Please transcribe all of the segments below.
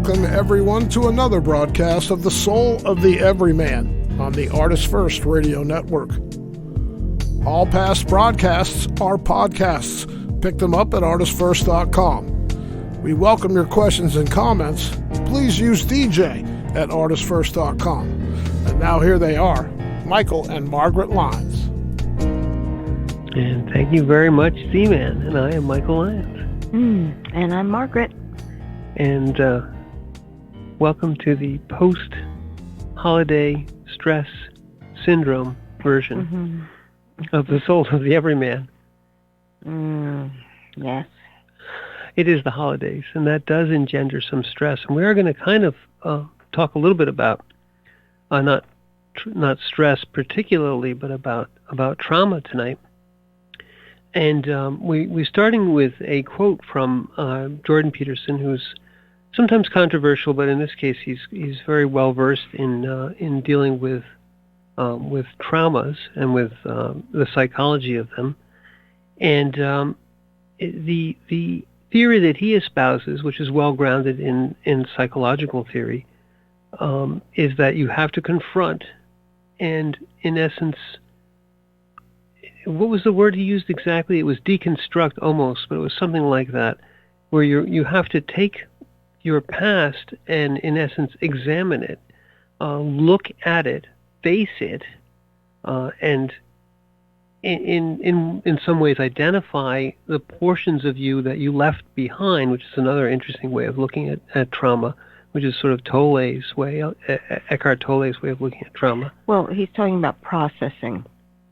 welcome everyone to another broadcast of The Soul of the Everyman on the ArtistFirst radio network. All past broadcasts are podcasts. Pick them up at ArtistFirst.com. We welcome your questions and comments. Please use DJ at ArtistFirst.com. And now here they are, Michael and Margaret Lyons. And thank you very much, Z-Man. And I am Michael Lyons. And I'm Margaret. And welcome to the post-holiday stress syndrome version of The Soul of the Everyman. Yes. It is the holidays, and that does engender some stress. And we are going to kind of talk a little bit about, not stress particularly, but about trauma tonight. And we're starting with a quote from Jordan Peterson, who's sometimes controversial, but in this case, he's very well versed in dealing with traumas and with the psychology of them. And the theory that he espouses, which is well grounded in psychological theory, is that you have to confront and, in essence, what was the word he used exactly? It was deconstruct almost, but it was something like that, where you have to take your past and, in essence, examine it, look at it, face it, and in some ways identify the portions of you that you left behind, which is another interesting way of looking at trauma, which is sort of Tolle's way, Eckhart Tolle's way of looking at trauma. Well, he's talking about processing.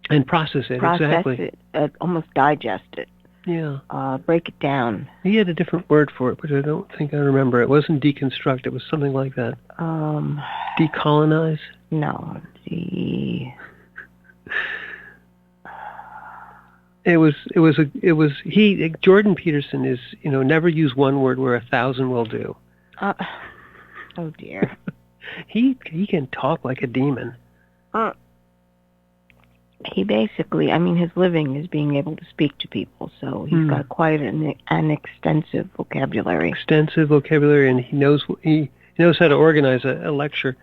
And process it, exactly. Process it, almost digest it. Yeah. Break it down. He had a different word for it, but I don't think I remember. It wasn't deconstruct. It was something like that. Decolonize? No. Jordan Peterson is, never use one word where 1,000 will do. Oh dear. He can talk like a demon. He basically, his living is being able to speak to people, so he's got quite an extensive vocabulary. And he knows how to organize a lecture.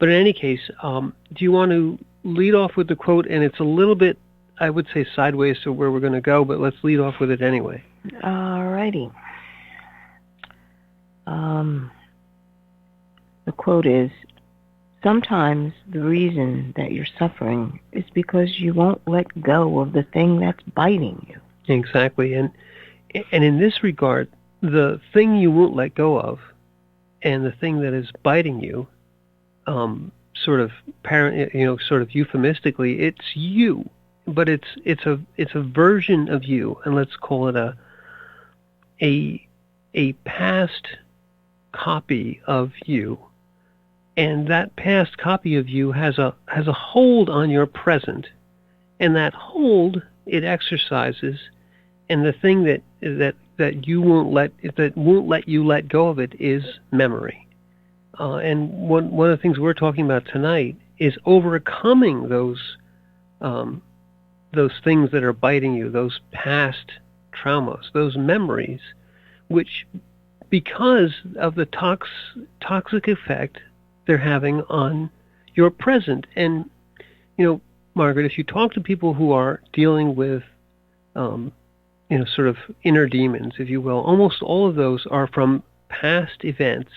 But in any case, do you want to lead off with the quote? And it's a little bit, I would say, sideways to where we're going to go, but let's lead off with it anyway. All righty. The quote is, "Sometimes the reason that you're suffering is because you won't let go of the thing that's biting you." Exactly. And in this regard, the thing you won't let go of and the thing that is biting you, sort of euphemistically, it's you, but it's a version of you, and let's call it a past copy of you. And that past copy of you has a hold on your present, and that hold it exercises, and the thing that won't let you let go of it is memory. And one of the things we're talking about tonight is overcoming those things that are biting you, those past traumas, those memories, which, because of the toxic effect they're having on your present. And, Margaret, if you talk to people who are dealing with, sort of inner demons, if you will, almost all of those are from past events,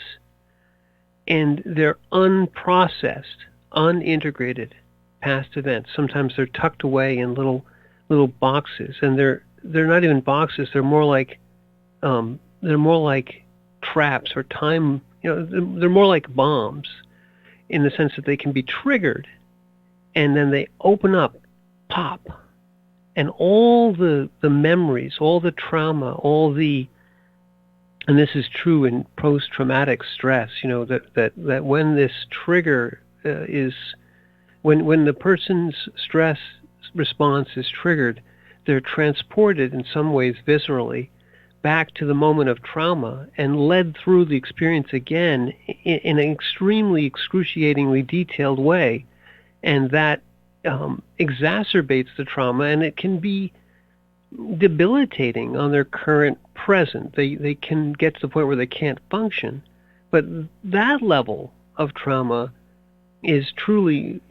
and they're unprocessed, unintegrated past events. Sometimes they're tucked away in little boxes, and they're not even boxes. They're more like traps or time. They're more like bombs in the sense that they can be triggered, and then they open up, pop, and all the memories, all the trauma, and this is true in post-traumatic stress, that when this trigger when the person's stress response is triggered, they're transported in some ways viscerally back to the moment of trauma and led through the experience again in an extremely excruciatingly detailed way. And that exacerbates the trauma, and it can be debilitating on their current present. They can get to the point where they can't function. But that level of trauma is truly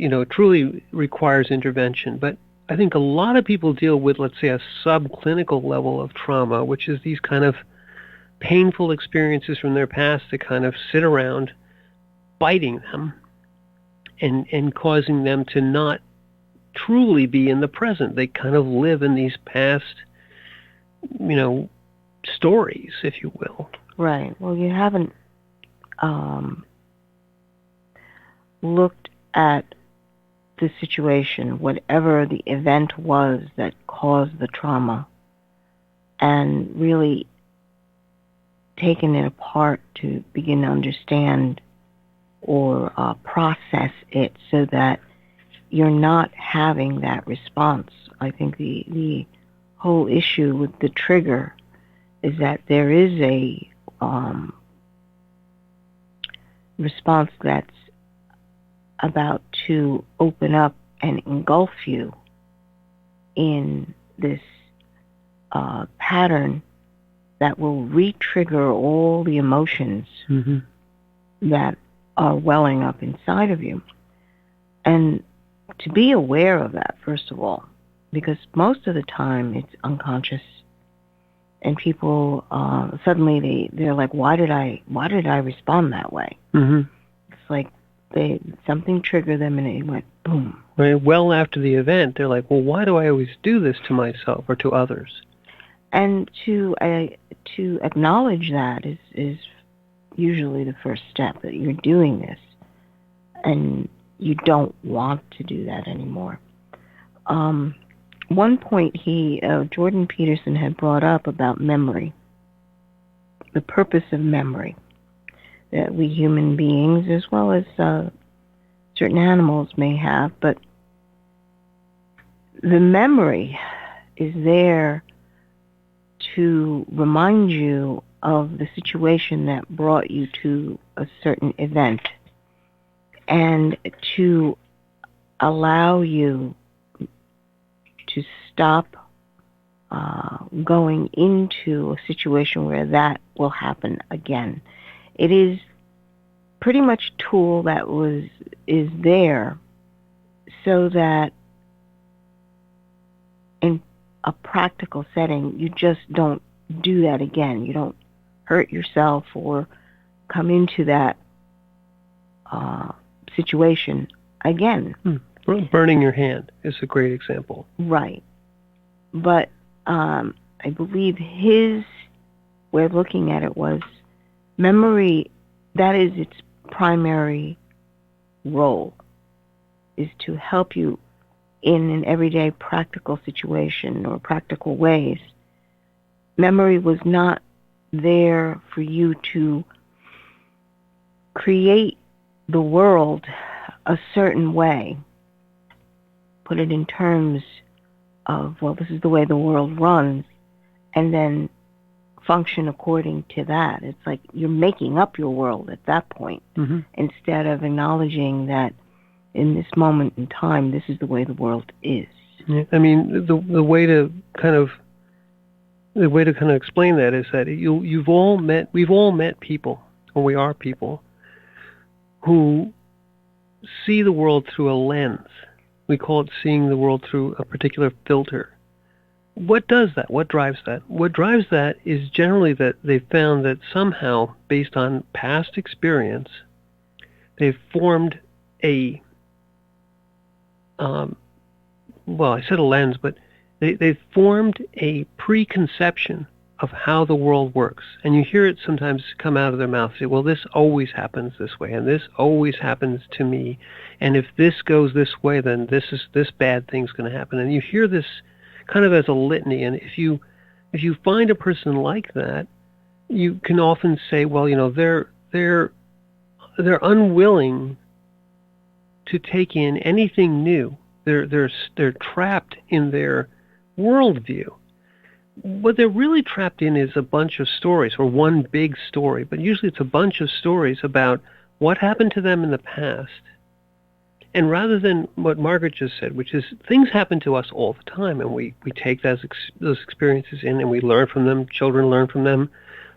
requires intervention. But I think a lot of people deal with, let's say, a subclinical level of trauma, which is these kind of painful experiences from their past that kind of sit around biting them and causing them to not truly be in the present. They kind of live in these past, stories, if you will. Right. Well, you haven't looked at the situation, whatever the event was that caused the trauma, and really taken it apart to begin to understand or process it so that you're not having that response. I think the whole issue with the trigger is that there is a response that's about to open up and engulf you in this pattern that will re-trigger all the emotions that are welling up inside of you. And to be aware of that, first of all, because most of the time it's unconscious, and people suddenly they're like, why did I respond that way? It's like something triggered them and it went boom. Right. Well, after the event, they're like, well, why do I always do this to myself or to others? And to acknowledge that is usually the first step, that you're doing this and you don't want to do that anymore. One point Jordan Peterson had brought up about memory, the purpose of memory, that we human beings, as well as certain animals, may have, but the memory is there to remind you of the situation that brought you to a certain event, and to allow you to stop going into a situation where that will happen again. It is pretty much a tool that is there so that in a practical setting, you just don't do that again. You don't hurt yourself or come into that situation again. Burning your hand is a great example. Right. But I believe his way of looking at it was memory, that is its primary role, is to help you in an everyday practical situation or practical ways. Memory was not there for you to create the world a certain way, put it in terms of, well, this is the way the world runs, and then function according to that. It's like you're making up your world at that point, instead of acknowledging that in this moment in time, this is the way the world is. Yeah, I mean, the way to kind of explain that is that we've all met people, or we are people, who see the world through a lens. We call it seeing the world through a particular filter. What does that? What drives that? What drives that is generally that they've found that somehow, based on past experience, they've formed a, I said a lens, but they've formed a preconception of how the world works. And you hear it sometimes come out of their mouth, say, well, this always happens this way, and this always happens to me, and if this goes this way, then this bad thing's going to happen. And you hear this kind of as a litany, and if you find a person like that, you can often say, well, they're unwilling to take in anything new. They're trapped in their worldview. What they're really trapped in is a bunch of stories, or one big story, but usually it's a bunch of stories about what happened to them in the past. And rather than what Margaret just said, which is things happen to us all the time, and we take those experiences in and we learn from them, children learn from them,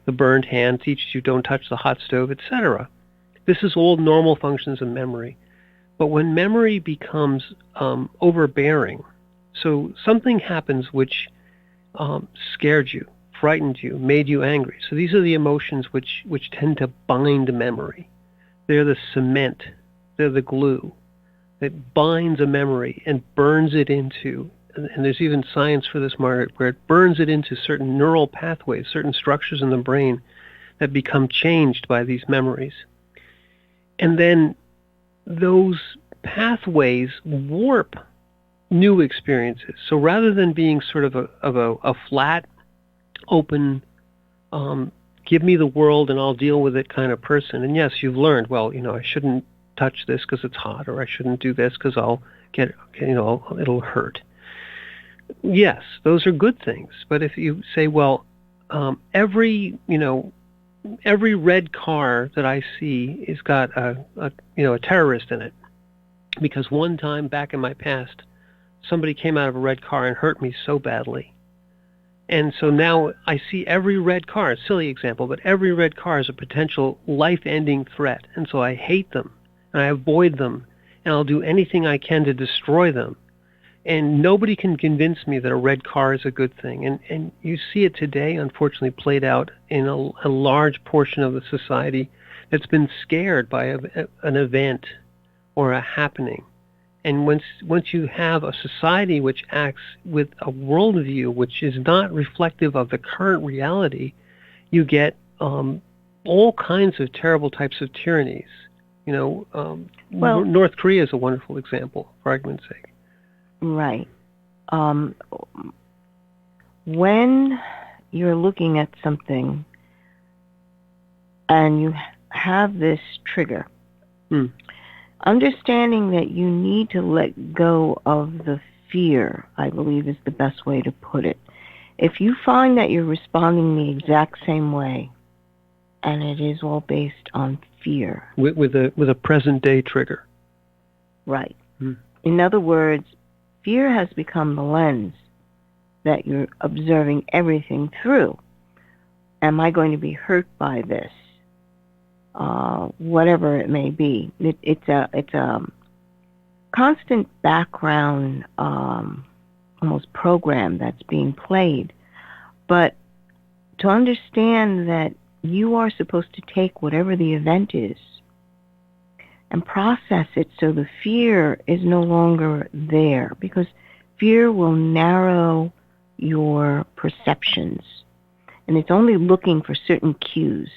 the burned hand teaches you don't touch the hot stove, etc. This is all normal functions of memory. But when memory becomes overbearing, so something happens which scared you, frightened you, made you angry. So these are the emotions which tend to bind memory. They're the cement, they're the glue that binds a memory and burns it into, and there's even science for this, Margaret, where it burns it into certain neural pathways, certain structures in the brain that become changed by these memories. And then those pathways warp new experiences. So rather than being sort of a flat, open, give me the world and I'll deal with it kind of person, and yes, you've learned, well, I shouldn't touch this because it's hot, or I shouldn't do this because I'll get, it'll hurt. Yes, those are good things. But if you say, well, every red car that I see has got a terrorist in it, because one time back in my past, somebody came out of a red car and hurt me so badly. And so now I see every red car, silly example, but every red car is a potential life-ending threat. And so I hate them, and I avoid them, and I'll do anything I can to destroy them. And nobody can convince me that a red car is a good thing. And you see it today, unfortunately, played out in a large portion of the society that's been scared by an event or a happening. And once you have a society which acts with a worldview which is not reflective of the current reality, you get all kinds of terrible types of tyrannies. North Korea is a wonderful example, for argument's sake. Right. When you're looking at something and you have this trigger, understanding that you need to let go of the fear, I believe, is the best way to put it. If you find that you're responding the exact same way, and it is all based on fear, with a present day trigger, right? In other words, fear has become the lens that you're observing everything through. Am I going to be hurt by this? Whatever it may be. It's a constant background, almost program that's being played. But to understand that you are supposed to take whatever the event is and process it so the fear is no longer there, because fear will narrow your perceptions, and it's only looking for certain cues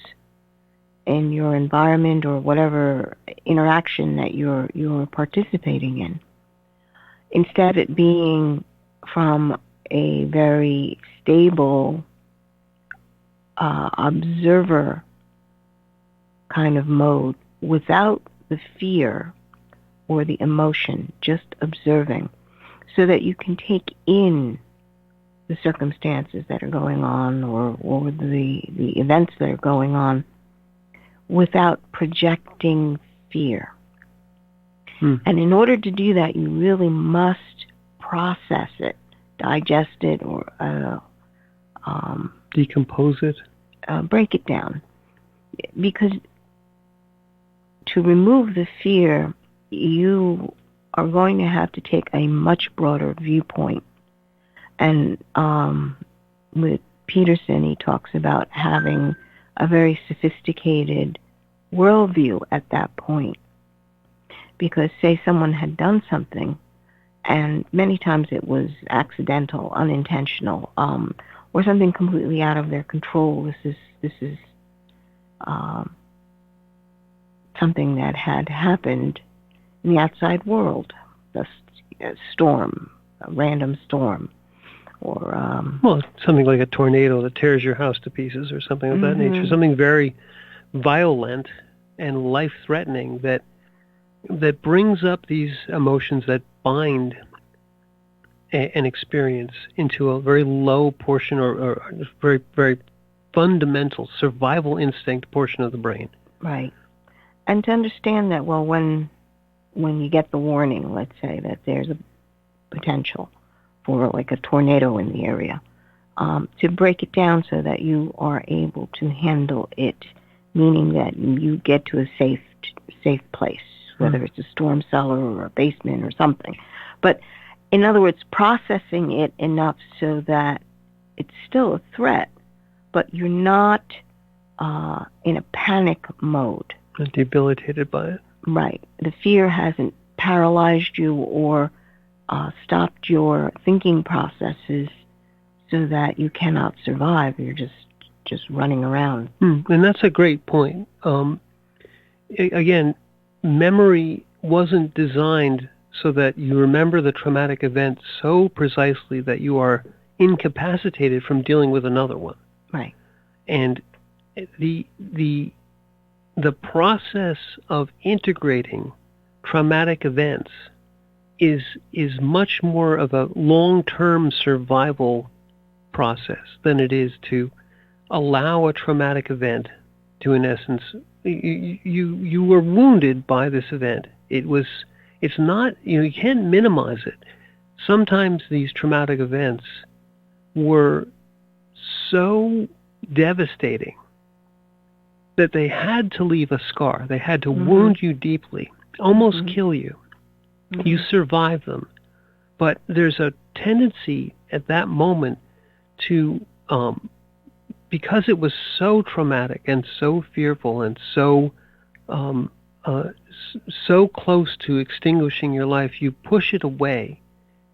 in your environment or whatever interaction that you're participating in, instead of it being from a very stable observer kind of mode, without the fear or the emotion, just observing, so that you can take in the circumstances that are going on, or the events that are going on, without projecting fear. And in order to do that, you really must process it, digest it, or decompose it, break it down. Because to remove the fear, you are going to have to take a much broader viewpoint. And with Peterson, he talks about having a very sophisticated worldview at that point. Because, say, someone had done something, and many times it was accidental, unintentional, or something completely out of their control. This is something that had happened in the outside world, a storm, a random storm, or something like a tornado that tears your house to pieces, or something of that nature. Something very violent and life-threatening that brings up these emotions that bind an experience into a very low portion, or very, very fundamental survival instinct portion of the brain. Right. And to understand that, well, when you get the warning, let's say that there's a potential for like a tornado in the area, to break it down so that you are able to handle it, meaning that you get to a safe place, whether it's a storm cellar or a basement or something. But in other words, processing it enough so that it's still a threat, but you're not in a panic mode. And debilitated by it. Right. The fear hasn't paralyzed you or stopped your thinking processes so that you cannot survive. You're just running around. And that's a great point. Again, memory wasn't designed so that you remember the traumatic event so precisely that you are incapacitated from dealing with another one. Right. And the process of integrating traumatic events is much more of a long-term survival process than it is to allow a traumatic event to, in essence, you were wounded by this event. It's not, you can't minimize it. Sometimes these traumatic events were so devastating that they had to leave a scar. They had to wound you deeply, almost kill you. You survive them. But there's a tendency at that moment to, because it was so traumatic and so fearful and so close to extinguishing your life, you push it away.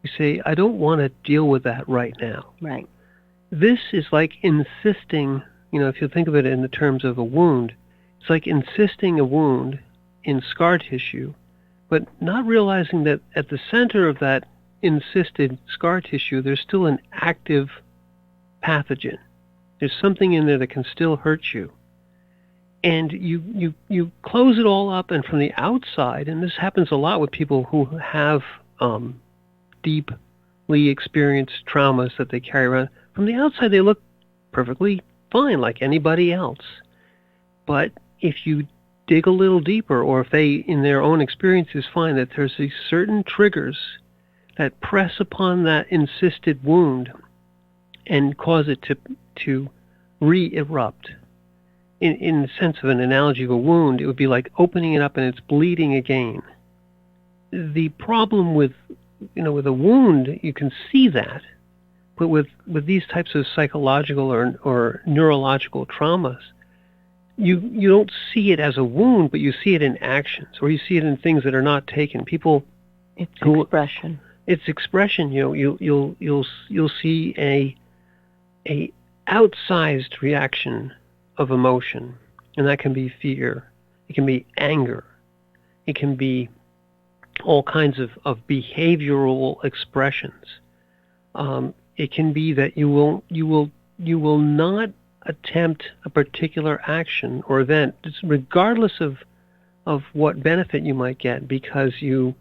You say, I don't want to deal with that right now. Right. This is like insisting, if you think of it in the terms of a wound, it's like insisting a wound in scar tissue, but not realizing that at the center of that insisted scar tissue, there's still an active pathogen. There's something in there that can still hurt you. And you close it all up, and from the outside, and this happens a lot with people who have deeply experienced traumas that they carry around, from the outside they look perfectly fine like anybody else. But if you dig a little deeper, or if they in their own experiences find that there's these certain triggers that press upon that insisted wound and cause it to re-erupt. In the sense of an analogy of a wound, it would be like opening it up and it's bleeding again. The problem with a wound, you can see that, but with these types of psychological or neurological traumas, you don't see it as a wound, but you see it in actions, or you see it in things that are not taken. It's expression. It's expression. You'll see a outsized reaction of emotion, and that can be fear. It can be anger. It can be all kinds of behavioral expressions. It can be that you will not attempt a particular action or event, regardless of what benefit you might get, because your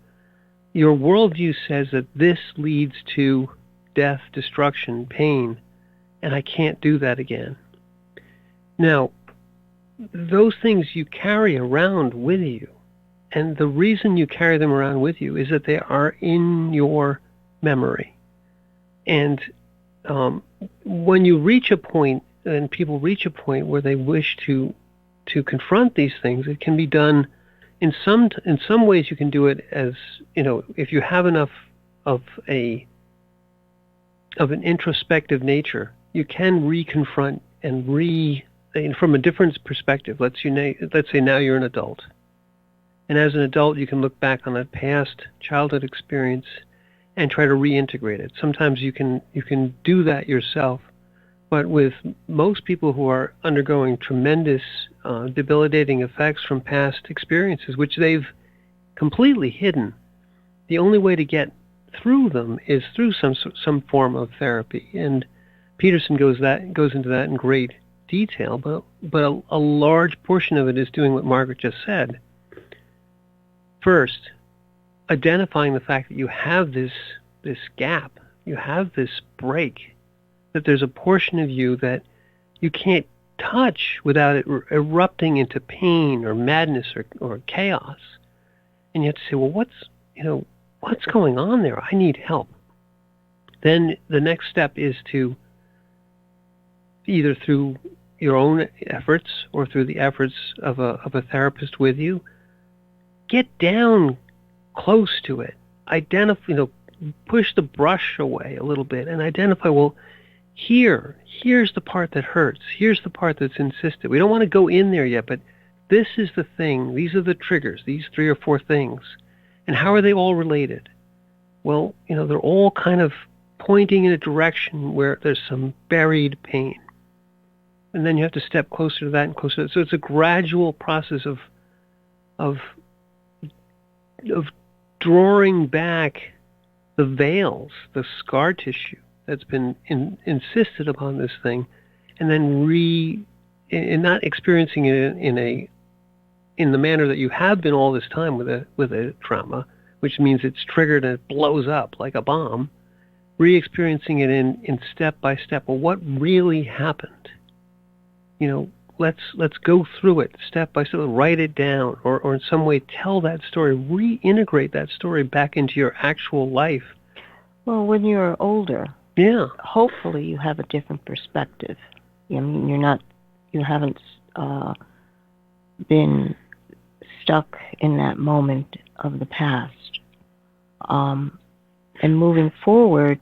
worldview says that this leads to death, destruction, pain, and I can't do that again. Now, those things you carry around with you, and the reason you carry them around with you is that they are in your memory. And when you reach a point, and people reach a point where they wish to confront these things, it can be done in some ways. You can do it as, if you have enough of an introspective nature, you can reconfront and from a different perspective. Let's say now you're an adult, and as an adult you can look back on that past childhood experience and try to reintegrate it. Sometimes you can do that yourself, but with most people who are undergoing tremendous debilitating effects from past experiences, which they've completely hidden, the only way to get through them is through some form of therapy. And Peterson goes into that in great detail, but a large portion of it is doing what Margaret just said. First, identifying the fact that you have this gap, you have this break, that there's a portion of you that you can't touch without it erupting into pain or madness or chaos. And you have to say, well, what's going on there? I need help. Then the next step is to either through your own efforts or through the efforts of a therapist with you. Get down close to it. Identify, push the brush away a little bit and identify, well, here's the part that hurts. Here's the part that's insistent. We don't want to go in there yet, but this is the thing. These are the triggers, these 3 or 4 things. And how are they all related? Well, they're all kind of pointing in a direction where there's some buried pain. And then you have to step closer to that and closer to that. So it's a gradual process of drawing back the veils, the scar tissue that's been insisted upon this thing, and then and not experiencing it in the manner that you have been all this time with a trauma, which means it's triggered and it blows up like a bomb. Re-experiencing it in step by step. Well, what really happened? Let's go through it step by step. Write it down, or in some way tell that story. Reintegrate that story back into your actual life. Well, when you're older, hopefully you have a different perspective. I mean, you haven't been stuck in that moment of the past. And moving forward,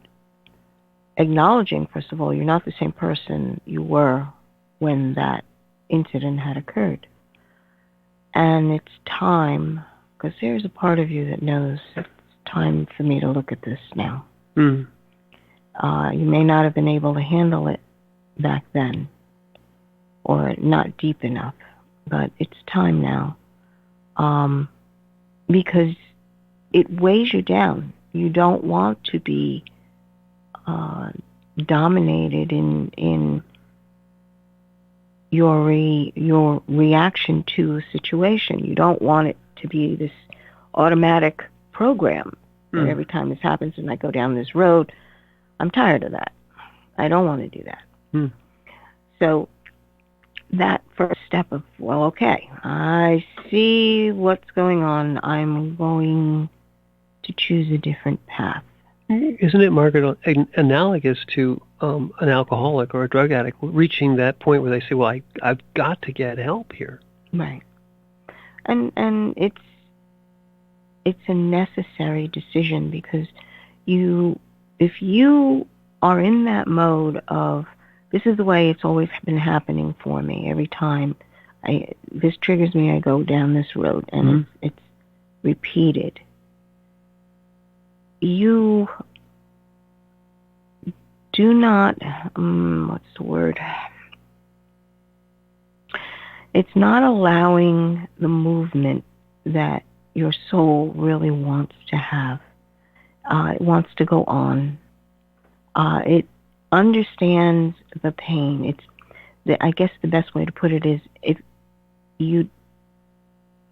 acknowledging, first of all, you're not the same person you were when that incident had occurred. And it's time, because there's a part of you that knows it's time for me to look at this now. You may not have been able to handle it back then, or not deep enough, but it's time now. Because it weighs you down. You don't want to be dominated in your reaction to a situation. You don't want it to be this automatic program that every time this happens and I go down this road, I'm tired of that. I don't want to do that. So that first step of, well, okay, I see what's going on. I'm going to choose a different path. Isn't it, Margaret, analogous to an alcoholic or a drug addict reaching that point where they say, well, I've got to get help here? Right. And it's a necessary decision, because if you are in that mode of, this is the way it's always been happening for me. Every time this triggers me, I go down this road, and it's repeated. You do not, what's the word? It's not allowing the movement that your soul really wants to have. It wants to go on. It understands the pain. I guess the best way to put it is, if you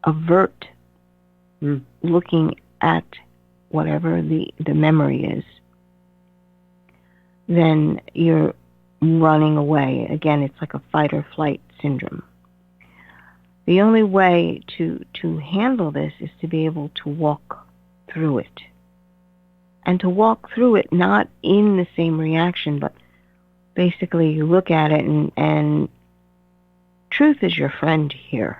avert looking at whatever the memory is, then you're running away. Again, it's like a fight or flight syndrome. The only way to handle this is to be able to walk through it. And to walk through it not in the same reaction, but basically you look at it and truth is your friend here.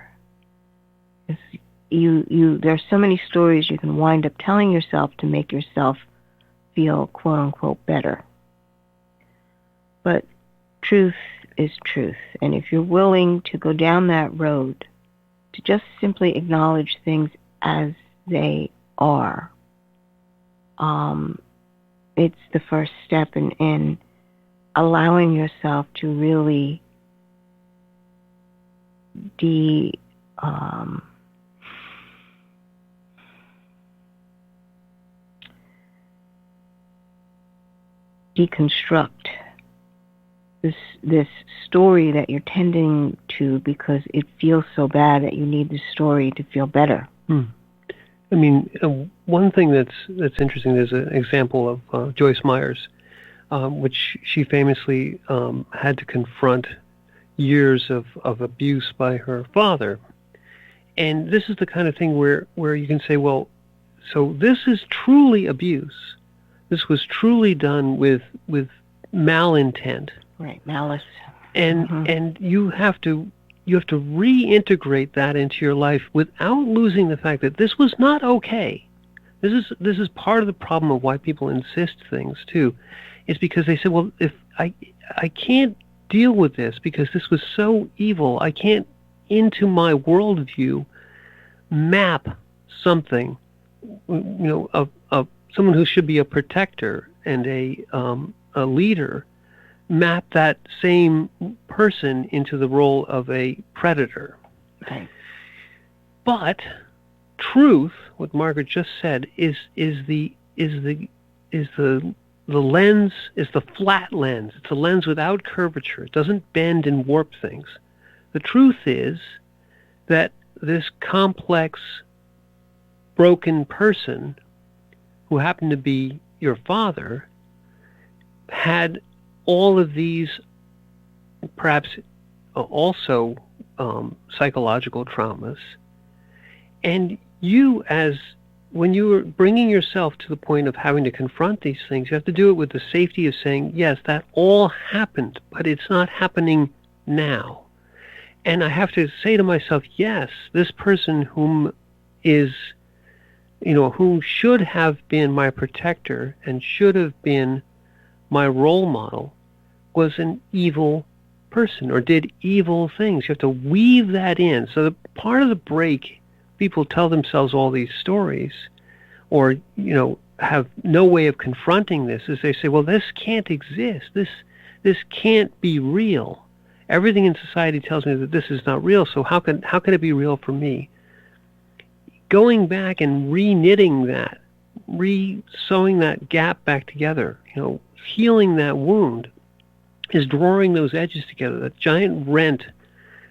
There's so many stories you can wind up telling yourself to make yourself feel, quote unquote, better. But truth is truth. And if you're willing to go down that road, to just simply acknowledge things as they are, it's the first step in allowing yourself to really deconstruct this story that you're tending to, because it feels so bad that you need this story to feel better. I mean, one thing that's interesting, there's an example of Joyce Myers, which she famously had to confront years of abuse by her father. And this is the kind of thing where you can say, well, so this is truly abuse. This was truly done with malintent. Right, malice. and you have to reintegrate that into your life without losing the fact that this was not okay. This is part of the problem of why people insist things too, is because they say, well, if I can't deal with this because this was so evil, I can't into my worldview map something, of someone who should be a protector and a leader, map that same person into the role of a predator. Right. But truth, what Margaret just said, is the lens, is the flat lens. It's a lens without curvature. It doesn't bend and warp things. The truth is that this complex, broken person who happened to be your father had all of these, perhaps also psychological traumas. And you, when you are bringing yourself to the point of having to confront these things, you have to do it with the safety of saying, yes, that all happened, but it's not happening now. And I have to say to myself, yes, this person whom should have been my protector and should have been my role model was an evil person or did evil things. You have to weave that in. So the part of the break, people tell themselves all these stories or, have no way of confronting this, is they say, well, this can't exist. This can't be real. Everything in society tells me that this is not real, so how can it be real for me? Going back and re-knitting that, re-sewing that gap back together, healing that wound, is drawing those edges together, that giant rent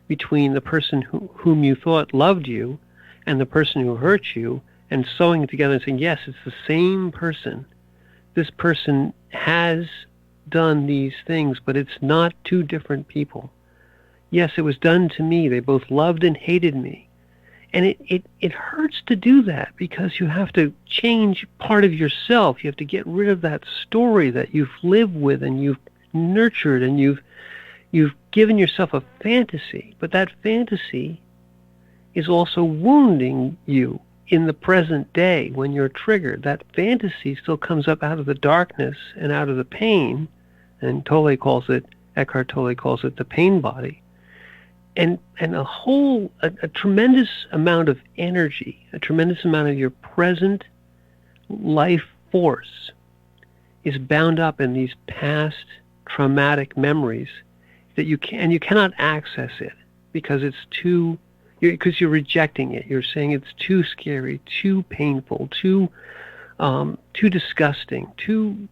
between the person whom you thought loved you and the person who hurt you, and sewing it together and saying, yes, it's the same person. This person has done these things, but it's not two different people. Yes, it was done to me. They both loved and hated me. And it hurts to do that because you have to change part of yourself. You have to get rid of that story that you've lived with and you've nurtured and you've given yourself a fantasy. But that fantasy is also wounding you in the present day when you're triggered. That fantasy still comes up out of the darkness and out of the pain. And Eckhart Tolle calls it the pain body. And a tremendous amount of energy, a tremendous amount of your present life force is bound up in these past traumatic memories that you cannot access it because because you're rejecting it. You're saying it's too scary, too painful, too disgusting, too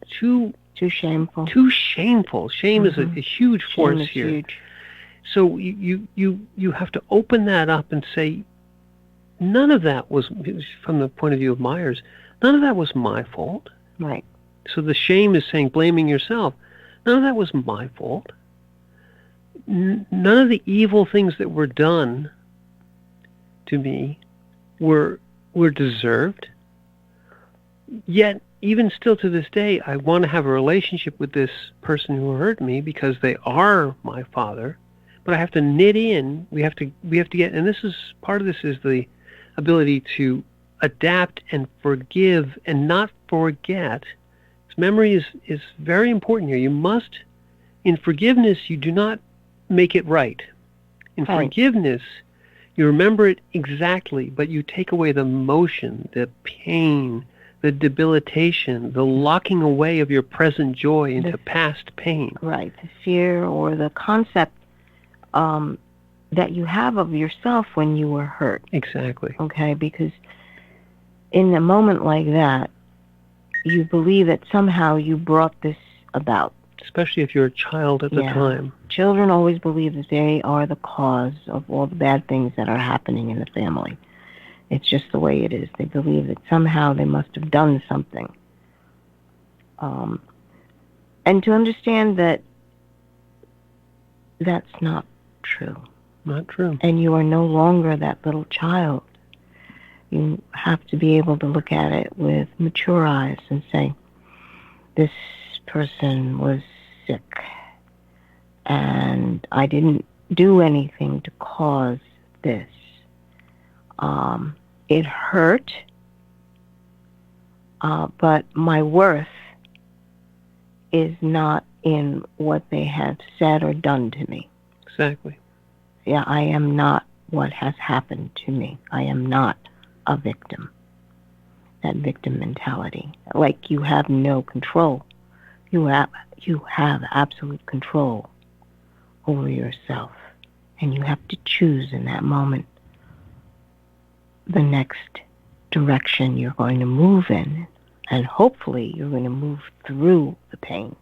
shameful. Too shameful. Shame is a huge force here. Huge. So you have to open that up and say, none of that was, from the point of view of Myers, none of that was my fault. Right. So the shame is saying, blaming yourself. None of that was my fault. None of the evil things that were done to me were deserved. Yet, even still to this day, I want to have a relationship with this person who hurt me because they are my father. But I have to knit in. We have to get, and this is part of this is the ability to adapt and forgive and not forget. Memory is very important here. You must, in forgiveness, you do not make it right. In forgiveness, you remember it exactly, but you take away the emotion, the pain, the debilitation, the locking away of your present joy into past pain. Right, the fear or the concept that you have of yourself when you were hurt. Exactly. Okay, because in a moment like that, you believe that somehow you brought this about. Especially if you're a child at the time. Children always believe that they are the cause of all the bad things that are happening in the family. It's just the way it is. They believe that somehow they must have done something. And to understand that that's not true. Not true. And you are no longer that little child. You have to be able to look at it with mature eyes and say, this person was sick. and I didn't do anything to cause this. It hurt, but my worth is not in what they have said or done to me. Exactly. Yeah, I am not what has happened to me. I am not a victim. That victim mentality. Like you have no control. You have absolute control over yourself. And you have to choose in that moment the next direction you're going to move in. And hopefully you're going to move through the pain.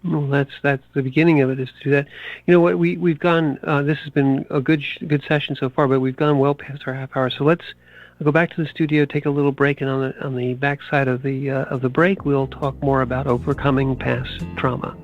Well, that's the beginning of it, is to do that. You know what? We've gone. This has been a good session so far, but we've gone well past our half hour. So let's go back to the studio, take a little break, and on the back side of the break, we'll talk more about overcoming past trauma.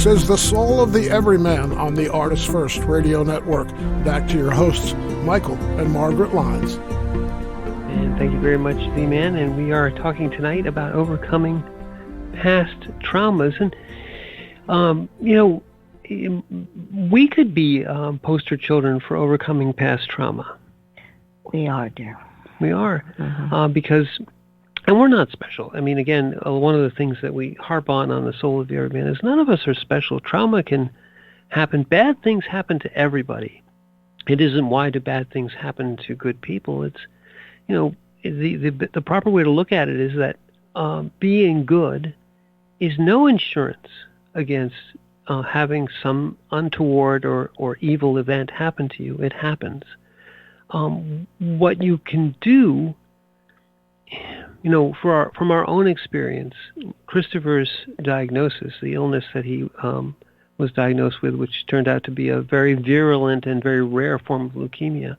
This is The Soul of the Everyman on the ArtistFirst Radio Network. Back to your hosts, Michael and Margaret Lyons. And thank you very much, V-Man. And we are talking tonight about overcoming past traumas. And, we could be poster children for overcoming past trauma. We are, dear. We are. Because... And we're not special. I mean, again, one of the things that we harp on the Soul of the Everyman is none of us are special. Trauma can happen. Bad things happen to everybody. It isn't why do bad things happen to good people. It's, the proper way to look at it is that being good is no insurance against having some untoward or evil event happen to you. It happens. What you can do, from our own experience, Christopher's diagnosis, the illness that he was diagnosed with, which turned out to be a very virulent and very rare form of leukemia,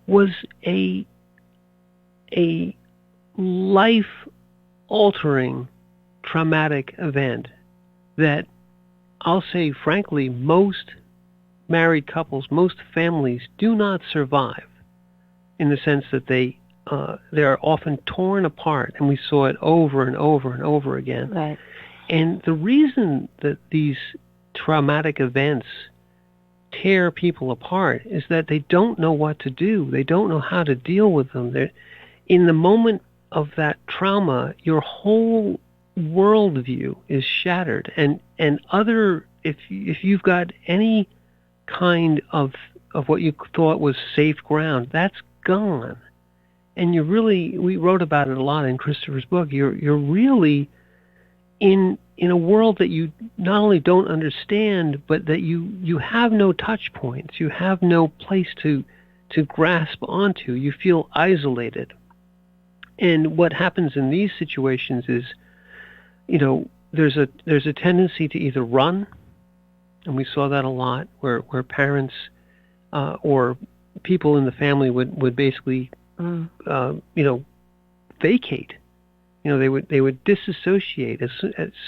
was a life-altering traumatic event that I'll say, frankly, most married couples, most families do not survive, in the sense that they are often torn apart, and we saw it over and over and over again. Right. And the reason that these traumatic events tear people apart is that they don't know what to do. They don't know how to deal with them. In the moment of that trauma, your whole worldview is shattered, and if you've got any kind of what you thought was safe ground, that's gone. And we wrote about it a lot in Christopher's book. You're really in a world that you not only don't understand, but that you have no touch points. You have no place to grasp onto. You feel isolated. And what happens in these situations is, there's a tendency to either run, and we saw that a lot, where parents or people in the family would basically vacate. They would disassociate as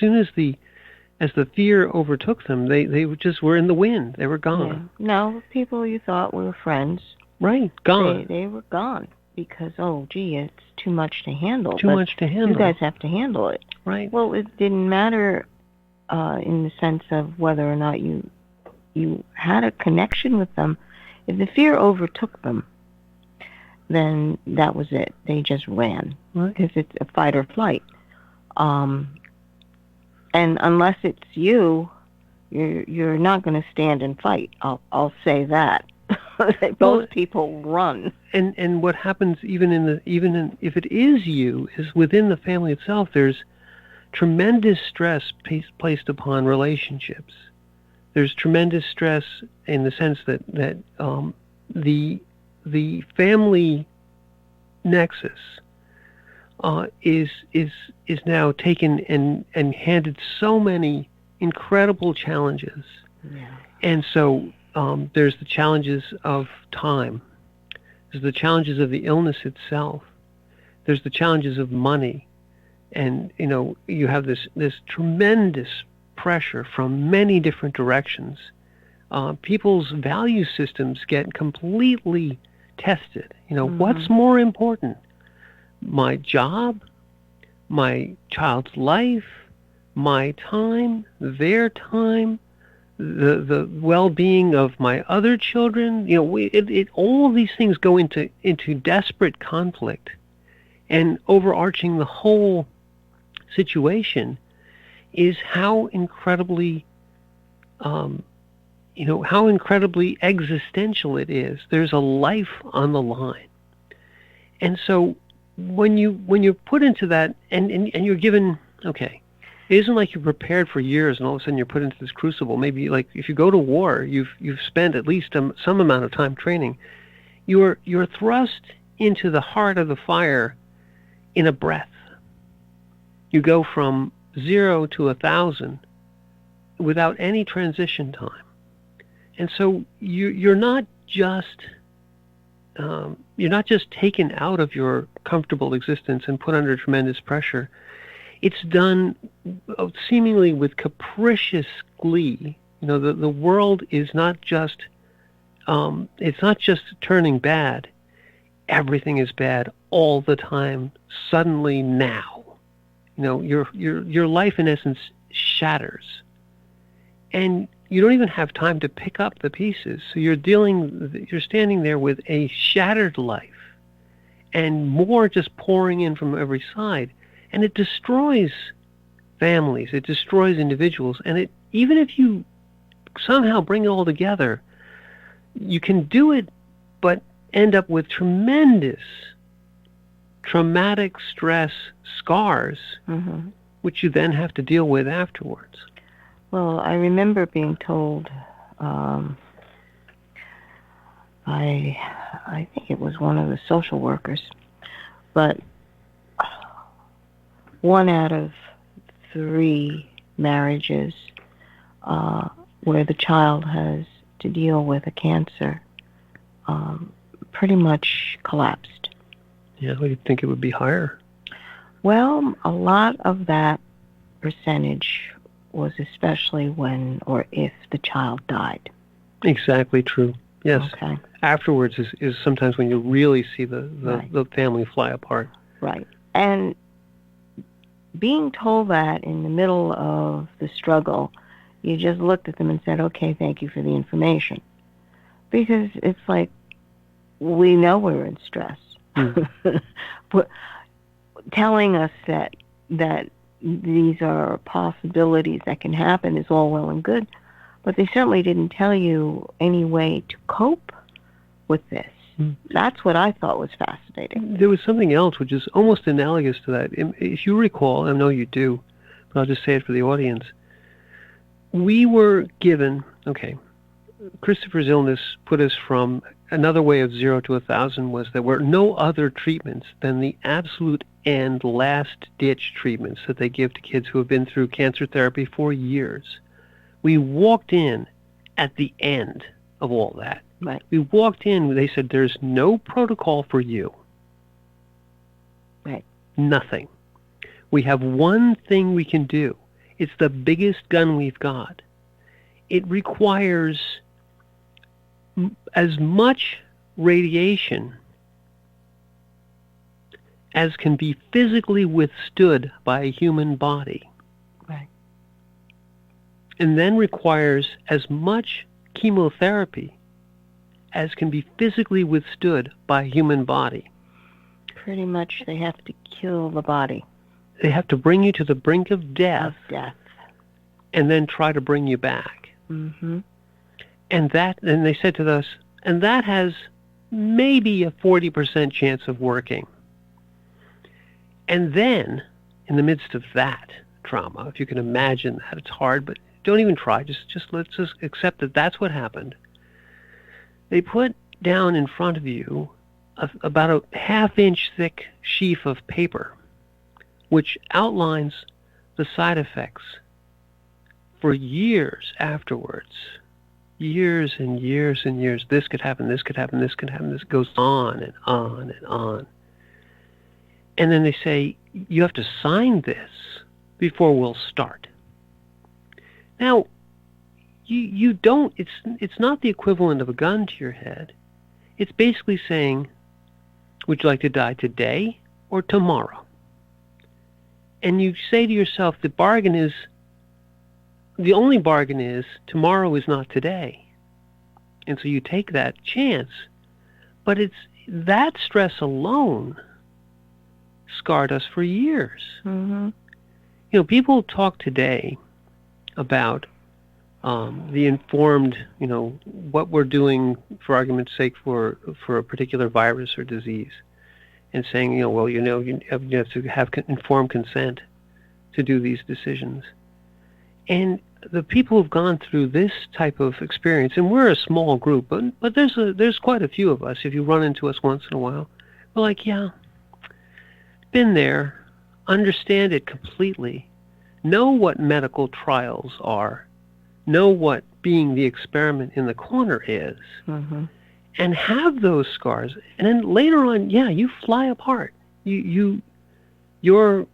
soon as the fear overtook them. They just were in the wind. They were gone. Yeah. No, people you thought were friends, right? Gone. They were gone because it's too much to handle. Too much to handle. You guys have to handle it, right? Well, it didn't matter in the sense of whether or not you had a connection with them. If the fear overtook them, then that was it. They just ran, because it's a fight or flight. And unless it's you're not going to stand and fight. I'll say that. Most people run. And what happens even if it is you, is within the family itself, there's tremendous stress placed upon relationships. There's tremendous stress in the sense that the family nexus is now taken and handed so many incredible challenges. Yeah. And so there's the challenges of time. There's the challenges of the illness itself. There's the challenges of money. And, you have this tremendous pressure from many different directions. People's value systems get completely tested. What's more important? My job, my child's life, my time, their time, the well-being of my other children. All of these things go into desperate conflict, and overarching the whole situation is how incredibly existential it is. There's a life on the line. And so when you're put into that and you're given, okay, it isn't like you're prepared for years and all of a sudden you're put into this crucible. Maybe like if you go to war, you've spent at least some amount of time training. You're thrust into the heart of the fire in a breath. You go from 0 to 1,000 without any transition time. And so you're not just taken out of your comfortable existence and put under tremendous pressure. It's done seemingly with capricious glee. The world is not just it's not just turning bad. Everything is bad all the time. Suddenly now, your life in essence shatters, and you don't even have time to pick up the pieces. So you're standing there with a shattered life and more just pouring in from every side. And it destroys families. It destroys individuals. And even if you somehow bring it all together, you can do it, but end up with tremendous traumatic stress scars, which you then have to deal with afterwards. Well, I remember being told, I think it was one of the social workers, but 1 out of 3 marriages where the child has to deal with a cancer pretty much collapsed. Yeah, you'd think it would be higher. Well, a lot of that percentage was especially when or if the child died. Exactly true. Yes. Okay. Afterwards is sometimes when you really see the family fly apart. Right. And being told that in the middle of the struggle, you just looked at them and said, okay, thank you for the information. Because it's like, we know we're in stress. But telling us that these are possibilities that can happen is all well and good, but they certainly didn't tell you any way to cope with this. That's what I thought was fascinating. There was something else which is almost analogous to that. If you recall, I know you do, but I'll just say it for the audience. We were given, Christopher's illness put us from another way of 0 to 1,000 was there were no other treatments than the absolute and last-ditch treatments that they give to kids who have been through cancer therapy for years. We walked in at the end of all that. Right. We walked in, they said, there's no protocol for you. Right. Nothing. We have one thing we can do. It's the biggest gun we've got. It requires as much radiation as can be physically withstood by a human body. Right. And then requires as much chemotherapy as can be physically withstood by a human body. Pretty much they have to kill the body. They have to bring you to the brink of death. And then try to bring you back. Mm-hmm. And they said to us, and that has maybe a 40% chance of working. And then, in the midst of that trauma, if you can imagine that, it's hard, but don't even try. Let's just accept that that's what happened. They put down in front of you about a half-inch thick sheaf of paper, which outlines the side effects for years afterwards. Years and years and years. This could happen, this could happen, this could happen. This goes on and on and on. And then they say, you have to sign this before we'll start. Now, you don't, it's not the equivalent of a gun to your head. It's basically saying, would you like to die today or tomorrow? And you say to yourself, the only bargain is tomorrow is not today. And so you take that chance. But it's that stress alone scarred us for years. Mm-hmm. You know, people talk today about the informed, you know, what we're doing, for argument's sake, for a particular virus or disease, and saying, you have to have informed consent to do these decisions. And the people who've gone through this type of experience, and we're a small group, but there's quite a few of us. If you run into us once in a while, we're like, yeah, been there, understand it completely, know what medical trials are, know what being the experiment in the corner is, Mm-hmm. and have those scars. And then later on, yeah, you fly apart. Your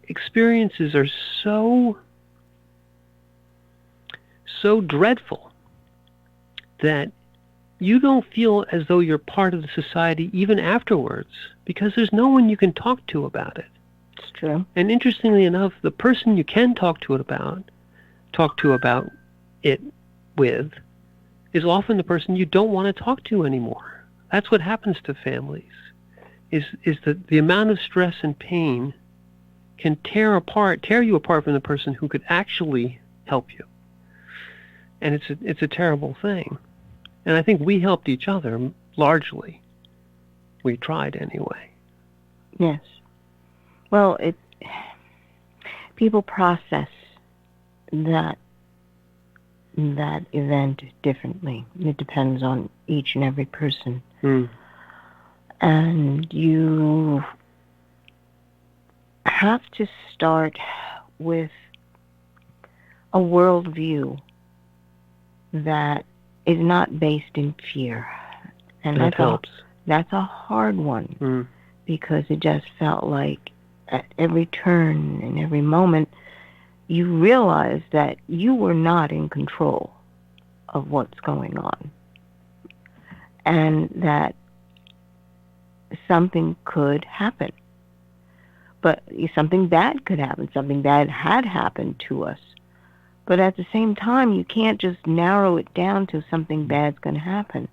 experiences are so dreadful that you don't feel as though you're part of the society even afterwards, because there's no one you can talk to about it. It's true. And interestingly enough, the person you can talk to about it with is often the person you don't want to talk to anymore. That's what happens to families, is that the amount of stress and pain can tear you apart from the person who could actually help you. And it's a terrible thing. And I think we helped each other largely. We tried anyway. Yes. Well, people process that event differently. It depends on each and every person. Mm. And you have to start with a worldview that is not based in fear. And that helps. That's a hard one. Mm. Because it just felt like at every turn and every moment, you realized that you were not in control of what's going on. And that something could happen. But something bad could happen. Something bad had happened to us. But at the same time, you can't just narrow it down to something bad's going to happen.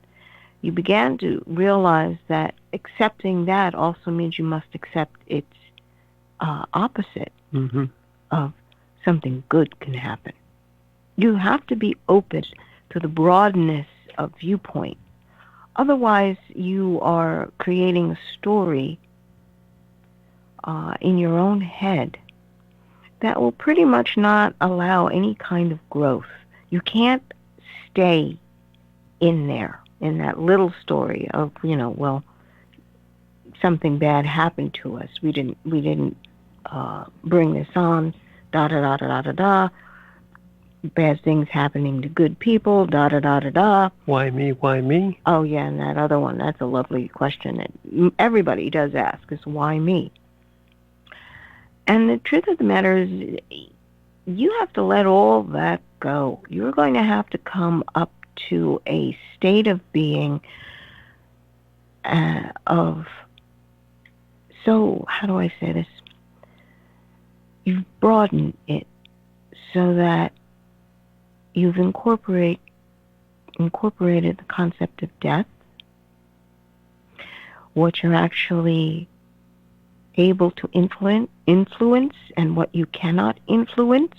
You began to realize that accepting that also means you must accept its opposite Mm-hmm. of something good can happen. You have to be open to the broadness of viewpoint. Otherwise, you are creating a story in your own head that will pretty much not allow any kind of growth. You can't stay in there, in that little story of, something bad happened to us. We didn't bring this on, da-da-da-da-da-da-da. Bad things happening to good people, da-da-da-da-da. Why me? Why me? Oh, yeah, and that other one, that's a lovely question that everybody does ask, is why me? And the truth of the matter is, you have to let all that go. You're going to have to come up to a state of being how do I say this? You've broadened it so that you've incorporated the concept of death, what you're actually able to influence and what you cannot influence,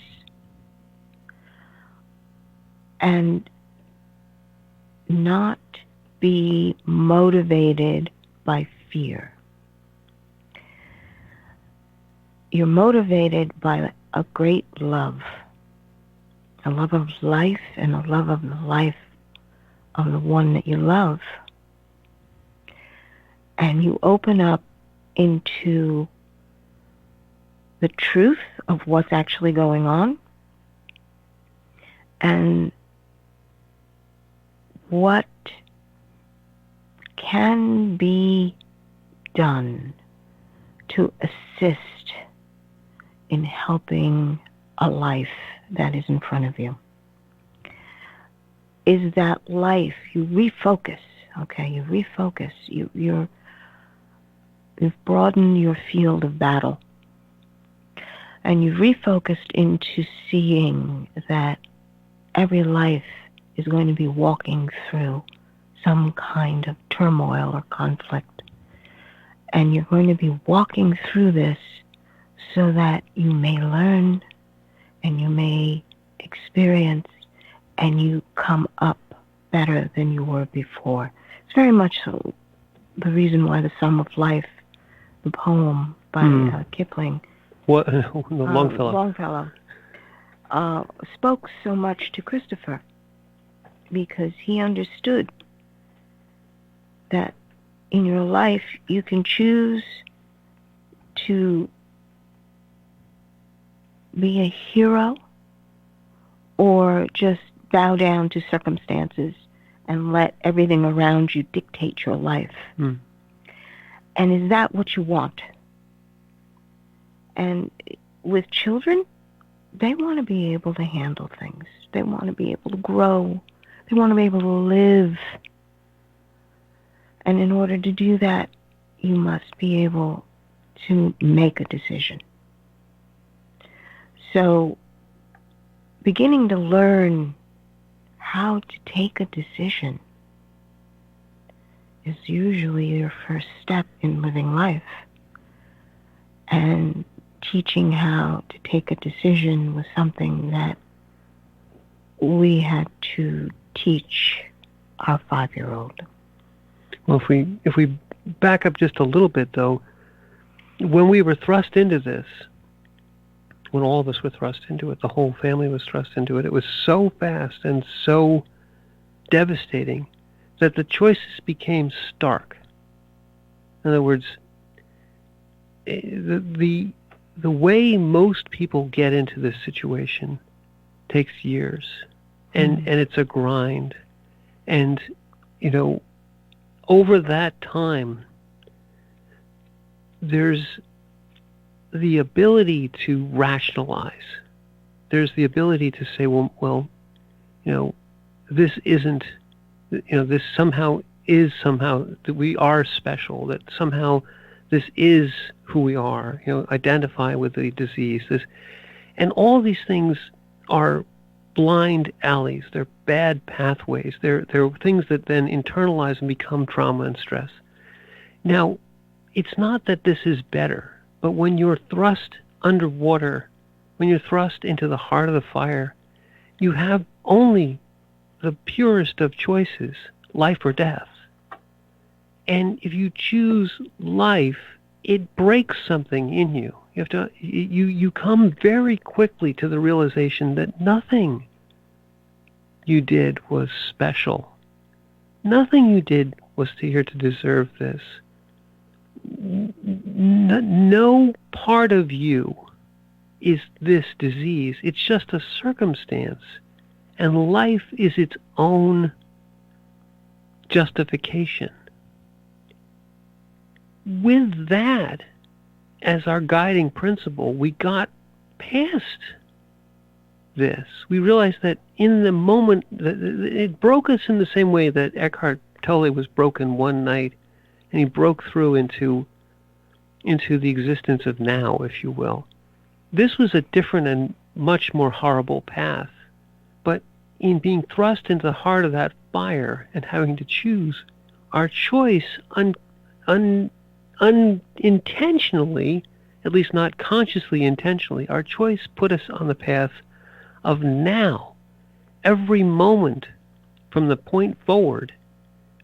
and not be motivated by fear. You're motivated by a great love, a love of life and a love of the life of the one that you love. And you open up into the truth of what's actually going on and what can be done to assist in helping a life that is in front of you. Is that life, you refocus, okay? You refocus. You've broadened your field of battle. And you've refocused into seeing that every life is going to be walking through some kind of turmoil or conflict. And you're going to be walking through this so that you may learn and you may experience and you come up better than you were before. It's very much so the reason why The Sum of Life, the poem by Kipling, Longfellow, spoke so much to Christopher, because he understood that in your life you can choose to be a hero or just bow down to circumstances and let everything around you dictate your life. And is that what you want? And with children, they want to be able to handle things. They want to be able to grow. They want to be able to live. And in order to do that, you must be able to make a decision. So, beginning to learn how to take a decision is usually your first step in living life. And teaching how to take a decision was something that we had to teach our 5-year-old. Well, if we back up just a little bit, though, when we were thrust into this, when all of us were thrust into it, the whole family was thrust into it, it was so fast and so devastating that the choices became stark. In other words, the way most people get into this situation takes years, and it's a grind. And, over that time, there's the ability to rationalize. There's the ability to say, well, this isn't, this somehow is that we are special, that somehow this is who we are, identify with the disease. And all these things are blind alleys. They're bad pathways. They're things that then internalize and become trauma and stress. Now, it's not that this is better, but when you're thrust underwater, when you're thrust into the heart of the fire, you have only the purest of choices, life or death. And if you choose life, it breaks something in you. You come very quickly to the realization that nothing you did was special. Nothing you did was here to deserve this. No part of you is this disease. It's just a circumstance. And life is its own justification. With that as our guiding principle, we got past this. We realized that in the moment, it broke us in the same way that Eckhart Tolle was broken one night, and he broke through into the existence of now, if you will. This was a different and much more horrible path. But in being thrust into the heart of that fire and having to choose, our choice unintentionally, at least not consciously intentionally, our choice put us on the path of now. Every moment from the point forward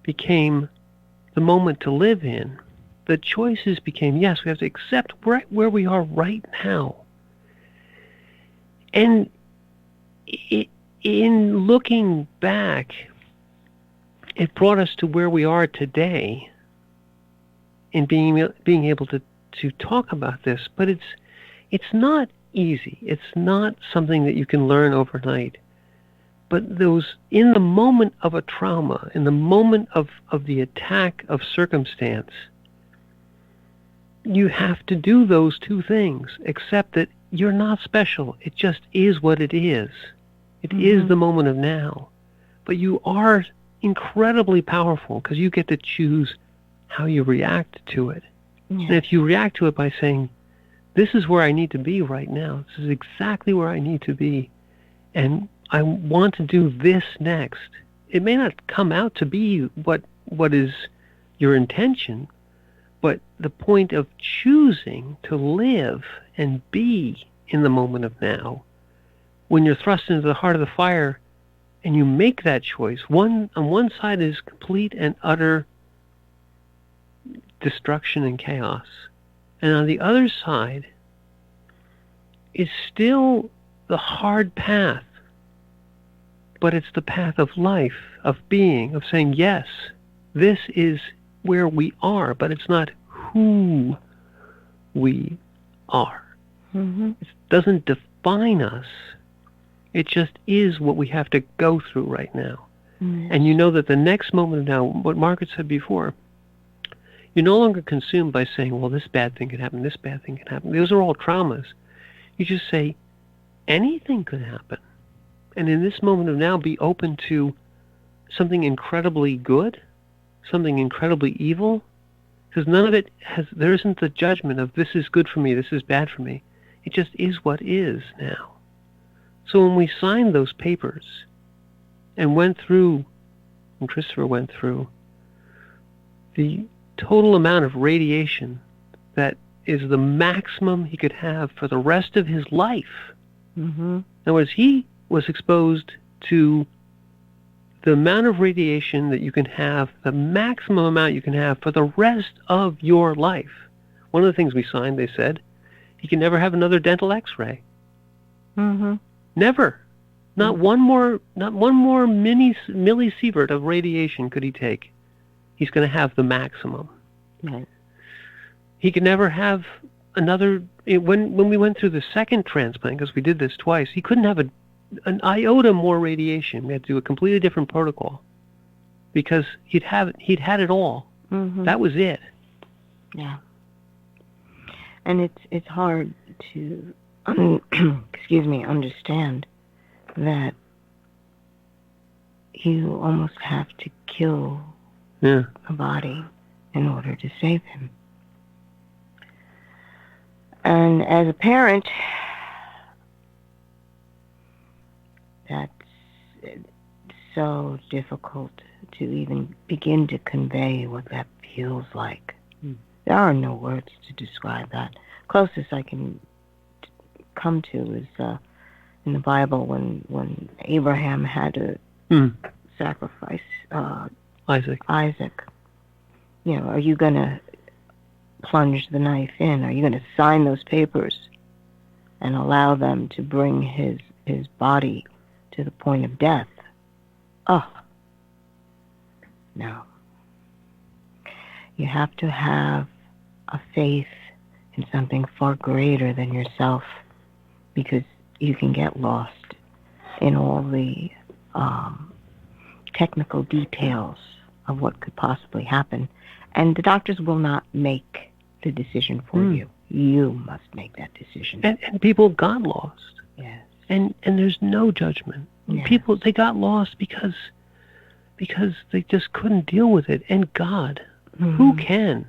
became the moment to live in. The choices became, yes, we have to accept right where we are right now. And in looking back, it brought us to where we are today in being able to talk about this. But It's not easy. It's not something that you can learn overnight. But those, in the moment of a trauma, in the moment of the attack of circumstance, you have to do those two things, except that you're not special. It just is what it is. It is the moment of now. But you are incredibly powerful because you get to choose how you react to it. Yeah. And if you react to it by saying, this is where I need to be right now. This is exactly where I need to be. And I want to do this next. It may not come out to be what is your intention, but the point of choosing to live and be in the moment of now, when you're thrust into the heart of the fire and you make that choice, on one side is complete and utter destruction and chaos. And on the other side is still the hard path, but it's the path of life, of being, of saying, yes, this is where we are, but it's not who we are. It doesn't define us. It just is what we have to go through right now. And you know that the next moment of now, what Margaret said before, you're no longer consumed by saying, well, this bad thing could happen, this bad thing could happen. Those are all traumas. You just say, anything could happen. And in this moment of now, be open to something incredibly good, something incredibly evil, because none of it there isn't the judgment of this is good for me, this is bad for me. It just is what is now. So when we signed those papers and Christopher went through, the total amount of radiation that is the maximum he could have for the rest of his life. In other words, he was exposed to the amount of radiation that you can have, the maximum amount you can have for the rest of your life. One of the things we signed, they said, he can never have another dental x-ray. Never. Not one more millisievert of radiation could he take. He's going to have the maximum. Right. He could never have another. When we went through the second transplant, because we did this twice, he couldn't have an iota more radiation. We had to do a completely different protocol because he'd had it all. That was it. Yeah. And it's hard to understand that you almost have to kill a body in order to save him. And as a parent, that's so difficult to even begin to convey what that feels like. There are no words to describe that. Closest I can come to is in the Bible when Abraham had to sacrifice Isaac. You know, are you going to plunge the knife in? Are you going to sign those papers and allow them to bring his body to the point of death? Oh, no. You have to have a faith in something far greater than yourself, because you can get lost in all the technical details of what could possibly happen. And the doctors will not make the decision for you. You must make that decision. And people got lost. Yes. And there's no judgment. Yes. People, they got lost because they just couldn't deal with it. And God, who can?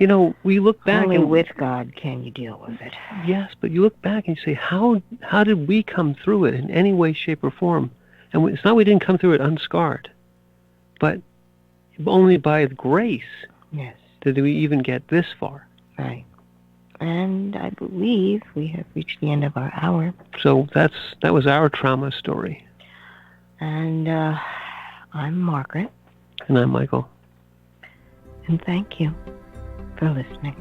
You know, we look back Only and with God can you deal with it. Yes, but you look back and you say, how did we come through it in any way, shape, or form? And it's not we didn't come through it unscarred, but only by grace did we even get this far. Right. And I believe we have reached the end of our hour. So that was our trauma story. And I'm Margaret. And I'm Michael. And thank you for listening.